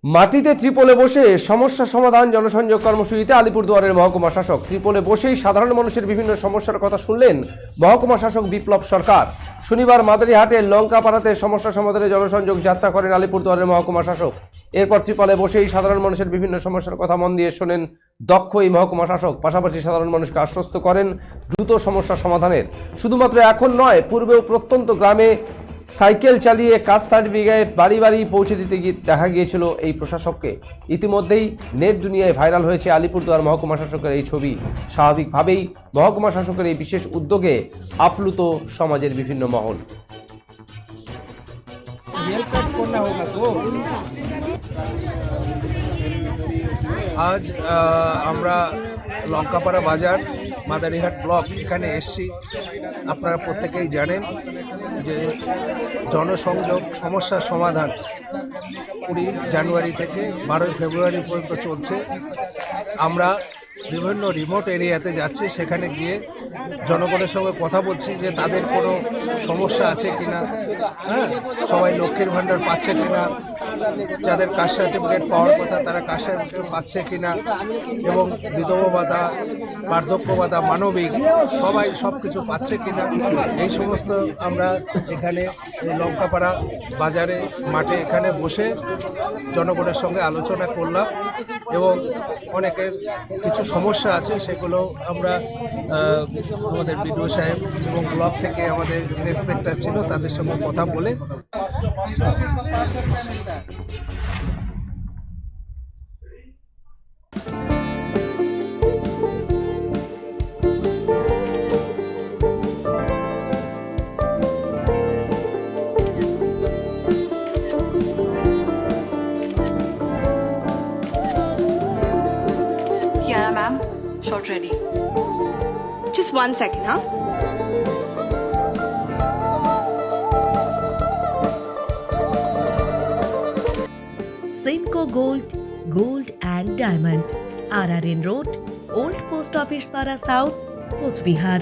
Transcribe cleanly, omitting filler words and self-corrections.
মাটিতে ত্রিপলে বসে সমস্যা সমাধান জনসংযোগ কর্মসূচিতে আলিপুরদুয়ারের মহকুমা শাসক। ত্রিপলে বসেই সাধারণ মানুষের বিভিন্ন সমস্যার কথা শুনলেন মহকুমা শাসক বিপ্লব সরকার। শনিবার মাদারিহাটের লঙ্কাপাড়াতে সমস্যা সমাধানে জনসংযোগ যাত্রা করেন আলিপুরদুয়ারের মহকুমা শাসক। এরপর ত্রিপলে বসেই সাধারণ মানুষের বিভিন্ন সমস্যার কথা মন দিয়ে শোনেন দক্ষ এই মহকুমা শাসক। পাশাপাশি সাধারণ মানুষকে আশ্বস্ত করেন দ্রুত সমস্যা সমাধানের। শুধুমাত্র এখন নয়, পূর্বেও প্রত্যন্ত গ্রামে সাইকেল চালিয়ে কাস্ট সার্টিফিকেট বাড়ি বাড়ি পৌঁছে দিতে গিয়ে দেখা গিয়েছিল এই প্রশাসককে। ইতিমধ্যেই নেট দুনিয়ায় ভাইরাল হয়েছে আলিপুরদুয়ার মহকুমা শাসকের এই ছবি। স্বাভাবিকভাবেই মহকুমা শাসকের এই বিশেষ উদ্যোগে আপ্লুত সমাজের বিভিন্ন মহল। আজ আমরা লঙ্কাপাড়া বাজার মাদারিহাট ব্লক এখানে এসছি। আপনারা প্রত্যেকেই জানেন যে জনসংযোগ সমস্যার সমাধান 20 জানুয়ারি থেকে 12 ফেব্রুয়ারি পর্যন্ত চলছে। আমরা বিভিন্ন রিমোট এরিয়াতে যাচ্ছি, সেখানে গিয়ে জনগণের সঙ্গে কথা বলছি যে তাদের কোনো সমস্যা আছে কিনা, সবাই লক্ষ্মীর ভাণ্ডার পাচ্ছে কিনা, যাদের কাস্ট সার্টিফিকেট পাওয়ার কথা তারা কাস্ট সার্টিফিকেট পাচ্ছে কিনা, এবং বিধবা ভাতা, বার্ধক্য ভাতা, মানবিক সবাই সব কিছু পাচ্ছে কিনা, এই সমস্ত আমরা এখানে লঙ্কাপাড়া বাজারে মাঠে এখানে বসে জনগণের সঙ্গে আলোচনা করলাম। এবং অনেকের কিছু সমস্যা আছে সেগুলো আমরা আমাদের বিডিও সাহেব এবং ব্লক থেকে আমাদের ইন্সপেক্টর ছিল তাদের সঙ্গে কথা বলে Kiara ma'am, shot ready. Just 1 second, huh? Simco Gold and Diamond, RRN Road, Old Post Office Para South, Coach Bihar.